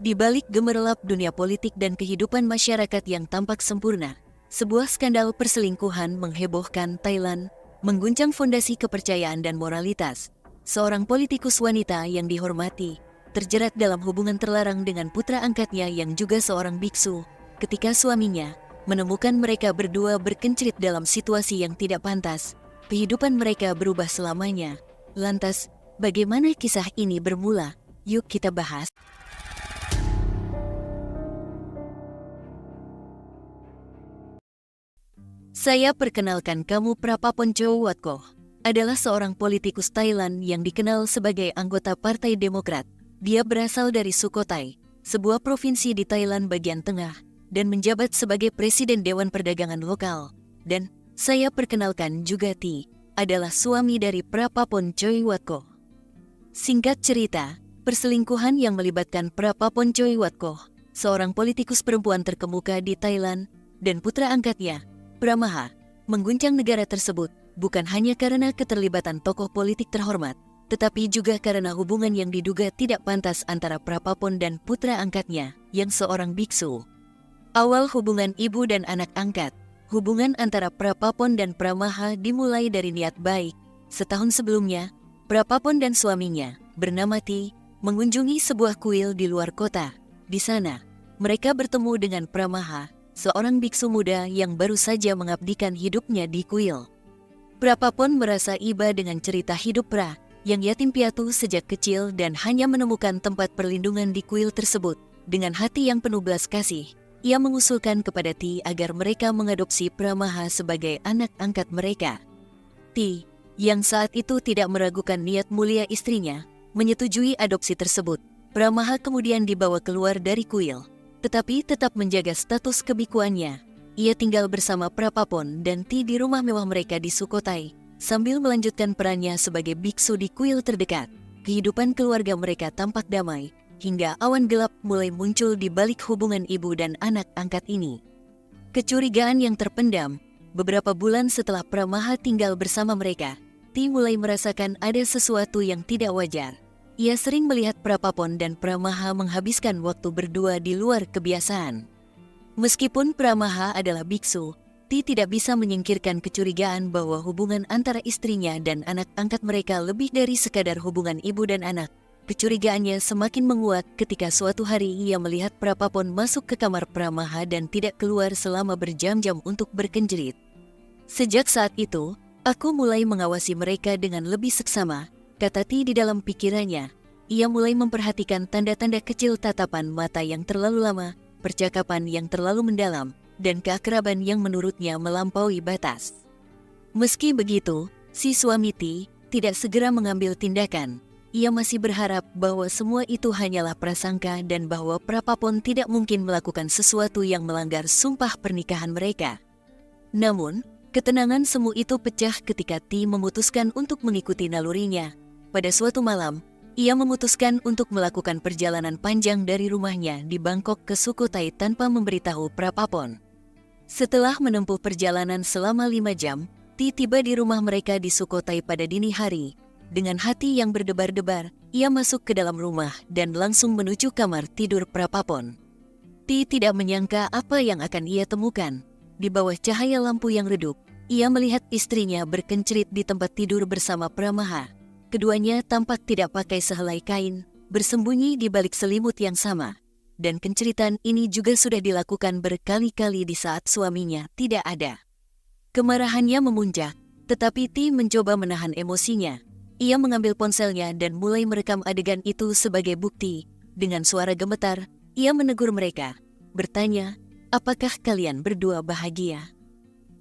Di balik gemerlap dunia politik dan kehidupan masyarakat yang tampak sempurna, sebuah skandal perselingkuhan menghebohkan Thailand, mengguncang fondasi kepercayaan dan moralitas. Seorang politikus wanita yang dihormati, terjerat dalam hubungan terlarang dengan putra angkatnya yang juga seorang biksu, ketika suaminya menemukan mereka berdua berkencerit dalam situasi yang tidak pantas. Kehidupan mereka berubah selamanya. Lantas, bagaimana kisah ini bermula? Yuk kita bahas. Saya perkenalkan kamu Prapapon Chowatkoh, adalah seorang politikus Thailand yang dikenal sebagai anggota Partai Demokrat. Dia berasal dari Sukhothai, sebuah provinsi di Thailand bagian tengah, dan menjabat sebagai Presiden Dewan Perdagangan Lokal. Dan saya perkenalkan juga Ti, adalah suami dari Prapapon Chowatkoh. Singkat cerita, perselingkuhan yang melibatkan Prapapon Chowatkoh, seorang politikus perempuan terkemuka di Thailand, dan putra angkatnya, Pramaha, mengguncang negara tersebut bukan hanya karena keterlibatan tokoh politik terhormat, tetapi juga karena hubungan yang diduga tidak pantas antara Prapapon dan putra angkatnya, yang seorang biksu. Awal hubungan ibu dan anak angkat, hubungan antara Prapapon dan Pramaha dimulai dari niat baik. Setahun sebelumnya, Prapapon dan suaminya, bernama Ti, mengunjungi sebuah kuil di luar kota. Di sana, mereka bertemu dengan Pramaha, seorang biksu muda yang baru saja mengabdikan hidupnya di kuil. Prapapon merasa iba dengan cerita hidup Pra, yang yatim piatu sejak kecil dan hanya menemukan tempat perlindungan di kuil tersebut. Dengan hati yang penuh belas kasih, ia mengusulkan kepada Ti agar mereka mengadopsi Pramaha sebagai anak angkat mereka. Ti, yang saat itu tidak meragukan niat mulia istrinya, menyetujui adopsi tersebut. Pramaha kemudian dibawa keluar dari kuil, tetapi tetap menjaga status kebikuannya. Ia tinggal bersama Prapapon dan Ti di rumah mewah mereka di Sukhothai, sambil melanjutkan perannya sebagai biksu di kuil terdekat. Kehidupan keluarga mereka tampak damai, hingga awan gelap mulai muncul di balik hubungan ibu dan anak angkat ini. Kecurigaan yang terpendam, beberapa bulan setelah Pramaha tinggal bersama mereka, Ti mulai merasakan ada sesuatu yang tidak wajar. Ia sering melihat Prapapon dan Pramaha menghabiskan waktu berdua di luar kebiasaan. Meskipun Pramaha adalah biksu, Ti tidak bisa menyingkirkan kecurigaan bahwa hubungan antara istrinya dan anak angkat mereka lebih dari sekadar hubungan ibu dan anak. Kecurigaannya semakin menguat ketika suatu hari ia melihat Prapapon masuk ke kamar Pramaha dan tidak keluar selama berjam-jam untuk berkencerit. Sejak saat itu, aku mulai mengawasi mereka dengan lebih seksama, kata Ti di dalam pikirannya. Ia mulai memperhatikan tanda-tanda kecil tatapan mata yang terlalu lama, percakapan yang terlalu mendalam, dan keakraban yang menurutnya melampaui batas. Meski begitu, si suami Ti tidak segera mengambil tindakan. Ia masih berharap bahwa semua itu hanyalah prasangka dan bahwa Prapapon tidak mungkin melakukan sesuatu yang melanggar sumpah pernikahan mereka. Namun, ketenangan semu itu pecah ketika Ti memutuskan untuk mengikuti nalurinya. Pada suatu malam, ia memutuskan untuk melakukan perjalanan panjang dari rumahnya di Bangkok ke Sukhothai tanpa memberitahu Prapapon. Setelah menempuh perjalanan selama 5 jam, Ti tiba di rumah mereka di Sukhothai pada dini hari. Dengan hati yang berdebar-debar, ia masuk ke dalam rumah dan langsung menuju kamar tidur Prapapon. Ti tidak menyangka apa yang akan ia temukan. Di bawah cahaya lampu yang redup, ia melihat istrinya berkencerit di tempat tidur bersama Pramaha. Keduanya tampak tidak pakai sehelai kain, bersembunyi di balik selimut yang sama. Dan kenceritan ini juga sudah dilakukan berkali-kali di saat suaminya tidak ada. Kemarahannya memuncak, tetapi Ti mencoba menahan emosinya. Ia mengambil ponselnya dan mulai merekam adegan itu sebagai bukti. Dengan suara gemetar, ia menegur mereka, bertanya, "Apakah kalian berdua bahagia?"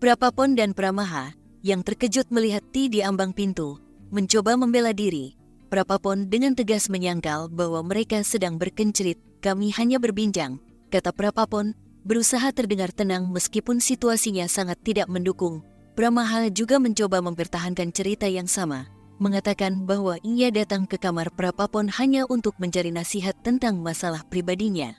Prapapon dan Pramaha, yang terkejut melihat Ti di ambang pintu, mencoba membela diri. Prapapon dengan tegas menyangkal bahwa mereka sedang berkencerit. "Kami hanya berbincang," kata Prapapon, berusaha terdengar tenang meskipun situasinya sangat tidak mendukung. Pramaha juga mencoba mempertahankan cerita yang sama, mengatakan bahwa ia datang ke kamar Prapapon hanya untuk mencari nasihat tentang masalah pribadinya.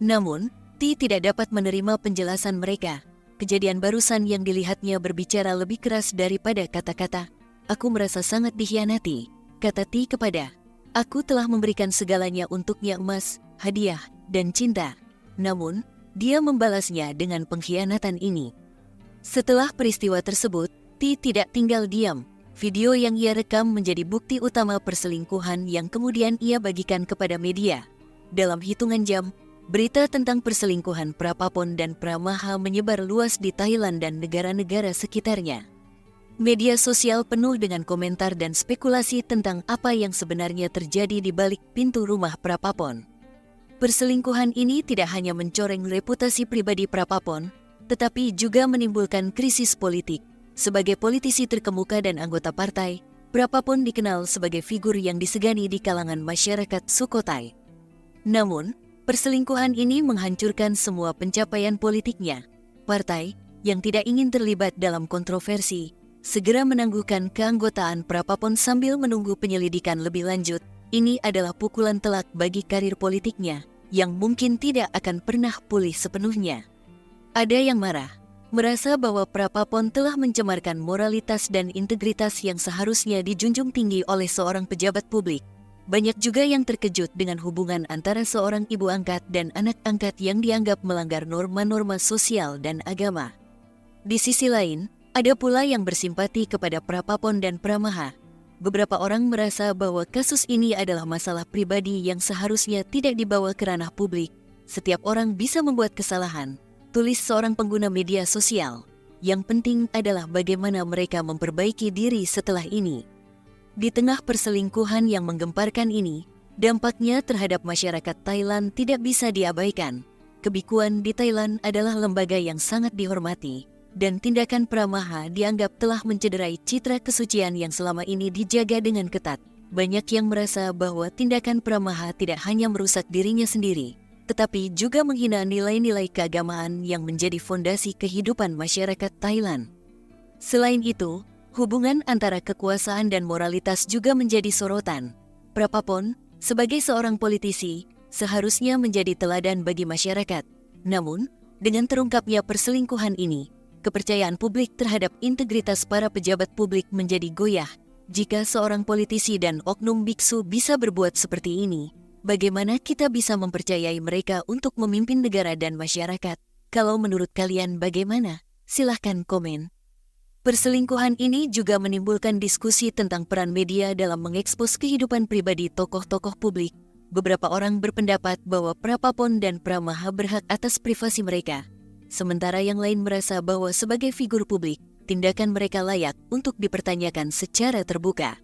Namun, Ti tidak dapat menerima penjelasan mereka. Kejadian barusan yang dilihatnya berbicara lebih keras daripada kata-kata. "Aku merasa sangat dikhianati," kata Ti kepada. "Aku telah memberikan segalanya untuknya emas, hadiah, dan cinta. Namun, dia membalasnya dengan pengkhianatan ini. Setelah peristiwa tersebut, T tidak tinggal diam. Video yang ia rekam menjadi bukti utama perselingkuhan yang kemudian ia bagikan kepada media. Dalam hitungan jam, berita tentang perselingkuhan Prapapon dan Pramaha menyebar luas di Thailand dan negara-negara sekitarnya. Media sosial penuh dengan komentar dan spekulasi tentang apa yang sebenarnya terjadi di balik pintu rumah Prapapon. Perselingkuhan ini tidak hanya mencoreng reputasi pribadi Prapapon, tetapi juga menimbulkan krisis politik. Sebagai politisi terkemuka dan anggota partai, Prapapon dikenal sebagai figur yang disegani di kalangan masyarakat Sukhothai. Namun, perselingkuhan ini menghancurkan semua pencapaian politiknya. Partai, yang tidak ingin terlibat dalam kontroversi, segera menangguhkan keanggotaan Prapapon sambil menunggu penyelidikan lebih lanjut. Ini adalah pukulan telak bagi karir politiknya, yang mungkin tidak akan pernah pulih sepenuhnya. Ada yang marah, merasa bahwa Prapapon telah mencemarkan moralitas dan integritas yang seharusnya dijunjung tinggi oleh seorang pejabat publik. Banyak juga yang terkejut dengan hubungan antara seorang ibu angkat dan anak angkat yang dianggap melanggar norma-norma sosial dan agama. Di sisi lain, ada pula yang bersimpati kepada Prapapon dan Pramaha. Beberapa orang merasa bahwa kasus ini adalah masalah pribadi yang seharusnya tidak dibawa ke ranah publik. Setiap orang bisa membuat kesalahan, tulis seorang pengguna media sosial. Yang penting adalah bagaimana mereka memperbaiki diri setelah ini. Di tengah perselingkuhan yang menggemparkan ini, dampaknya terhadap masyarakat Thailand tidak bisa diabaikan. Kebikuan di Thailand adalah lembaga yang sangat dihormati, dan tindakan Pramaha dianggap telah mencederai citra kesucian yang selama ini dijaga dengan ketat. Banyak yang merasa bahwa tindakan Pramaha tidak hanya merusak dirinya sendiri, tetapi juga menghina nilai-nilai keagamaan yang menjadi fondasi kehidupan masyarakat Thailand. Selain itu, hubungan antara kekuasaan dan moralitas juga menjadi sorotan. Prapapon, sebagai seorang politisi, seharusnya menjadi teladan bagi masyarakat. Namun, dengan terungkapnya perselingkuhan ini, kepercayaan publik terhadap integritas para pejabat publik menjadi goyah. Jika seorang politisi dan oknum biksu bisa berbuat seperti ini, bagaimana kita bisa mempercayai mereka untuk memimpin negara dan masyarakat? Kalau menurut kalian bagaimana? Silahkan komen. Perselingkuhan ini juga menimbulkan diskusi tentang peran media dalam mengekspos kehidupan pribadi tokoh-tokoh publik. Beberapa orang berpendapat bahwa Prapapon dan Pramaha berhak atas privasi mereka, sementara yang lain merasa bahwa sebagai figur publik, tindakan mereka layak untuk dipertanyakan secara terbuka.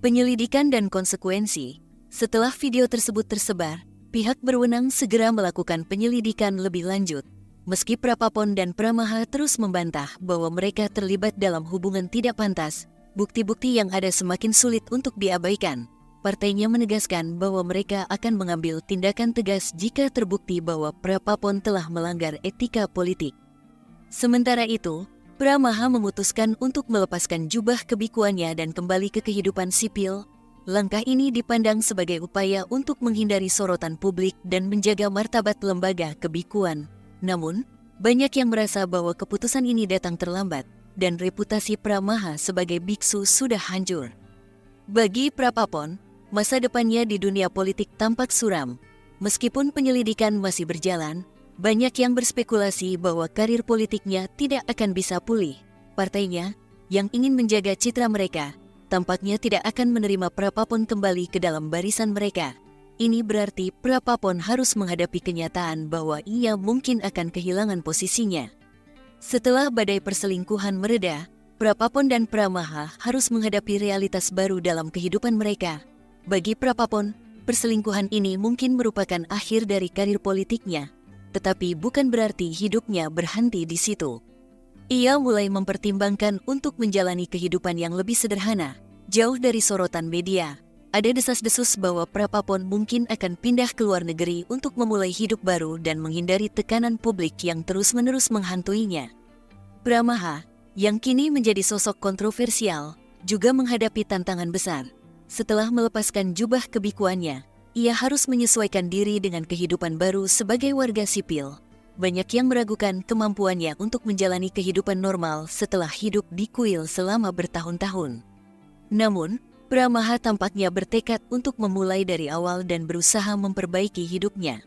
Penyelidikan dan konsekuensi. Setelah video tersebut tersebar, pihak berwenang segera melakukan penyelidikan lebih lanjut. Meski Prapapon dan Pramaha terus membantah bahwa mereka terlibat dalam hubungan tidak pantas, bukti-bukti yang ada semakin sulit untuk diabaikan. Partainya menegaskan bahwa mereka akan mengambil tindakan tegas jika terbukti bahwa Prapapon telah melanggar etika politik. Sementara itu, Pramaha memutuskan untuk melepaskan jubah kebikuannya dan kembali ke kehidupan sipil. Langkah ini dipandang sebagai upaya untuk menghindari sorotan publik dan menjaga martabat lembaga kebikuan. Namun, banyak yang merasa bahwa keputusan ini datang terlambat dan reputasi Pramaha sebagai biksu sudah hancur. Bagi Prapapon, masa depannya di dunia politik tampak suram. Meskipun penyelidikan masih berjalan, banyak yang berspekulasi bahwa karir politiknya tidak akan bisa pulih. Partainya, yang ingin menjaga citra mereka, tampaknya tidak akan menerima Prapapon kembali ke dalam barisan mereka. Ini berarti Prapapon harus menghadapi kenyataan bahwa ia mungkin akan kehilangan posisinya. Setelah badai perselingkuhan mereda, Prapapon dan Pramaha harus menghadapi realitas baru dalam kehidupan mereka. Bagi Prapapon, perselingkuhan ini mungkin merupakan akhir dari karir politiknya, tetapi bukan berarti hidupnya berhenti di situ. Ia mulai mempertimbangkan untuk menjalani kehidupan yang lebih sederhana, jauh dari sorotan media. Ada desas-desus bahwa Prapapon mungkin akan pindah ke luar negeri untuk memulai hidup baru dan menghindari tekanan publik yang terus-menerus menghantuinya. Pramaha, yang kini menjadi sosok kontroversial, juga menghadapi tantangan besar. Setelah melepaskan jubah kebikuannya, ia harus menyesuaikan diri dengan kehidupan baru sebagai warga sipil. Banyak yang meragukan kemampuannya untuk menjalani kehidupan normal setelah hidup di kuil selama bertahun-tahun. Namun, Pramaha tampaknya bertekad untuk memulai dari awal dan berusaha memperbaiki hidupnya.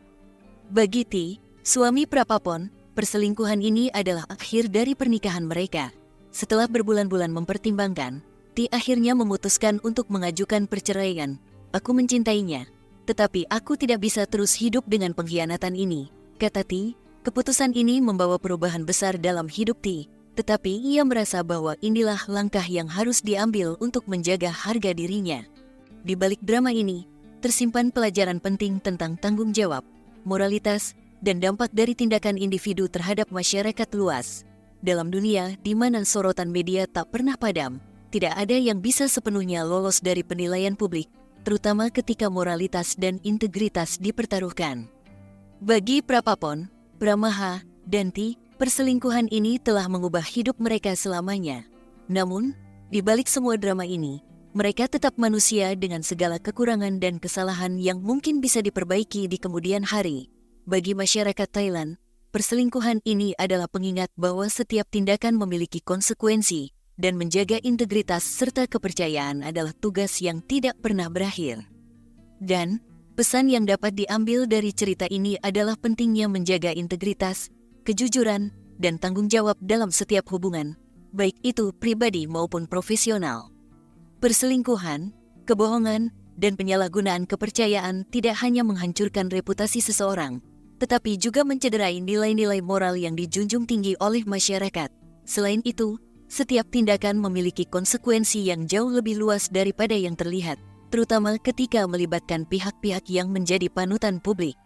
Bagi T, suami Prapapon, perselingkuhan ini adalah akhir dari pernikahan mereka. Setelah berbulan-bulan mempertimbangkan, T akhirnya memutuskan untuk mengajukan perceraian. Aku mencintainya, tetapi aku tidak bisa terus hidup dengan pengkhianatan ini, kata T. Keputusan ini membawa perubahan besar dalam hidup T, tetapi ia merasa bahwa inilah langkah yang harus diambil untuk menjaga harga dirinya. Di balik drama ini, tersimpan pelajaran penting tentang tanggung jawab, moralitas, dan dampak dari tindakan individu terhadap masyarakat luas. Dalam dunia di mana sorotan media tak pernah padam, tidak ada yang bisa sepenuhnya lolos dari penilaian publik, terutama ketika moralitas dan integritas dipertaruhkan. Bagi Prapapon, Pramaha, dan T, perselingkuhan ini telah mengubah hidup mereka selamanya. Namun, di balik semua drama ini, mereka tetap manusia dengan segala kekurangan dan kesalahan yang mungkin bisa diperbaiki di kemudian hari. Bagi masyarakat Thailand, perselingkuhan ini adalah pengingat bahwa setiap tindakan memiliki konsekuensi, dan menjaga integritas serta kepercayaan adalah tugas yang tidak pernah berakhir. Dan, pesan yang dapat diambil dari cerita ini adalah pentingnya menjaga integritas, kejujuran, dan tanggung jawab dalam setiap hubungan, baik itu pribadi maupun profesional. Perselingkuhan, kebohongan, dan penyalahgunaan kepercayaan tidak hanya menghancurkan reputasi seseorang, tetapi juga mencederai nilai-nilai moral yang dijunjung tinggi oleh masyarakat. Selain itu, setiap tindakan memiliki konsekuensi yang jauh lebih luas daripada yang terlihat, terutama ketika melibatkan pihak-pihak yang menjadi panutan publik.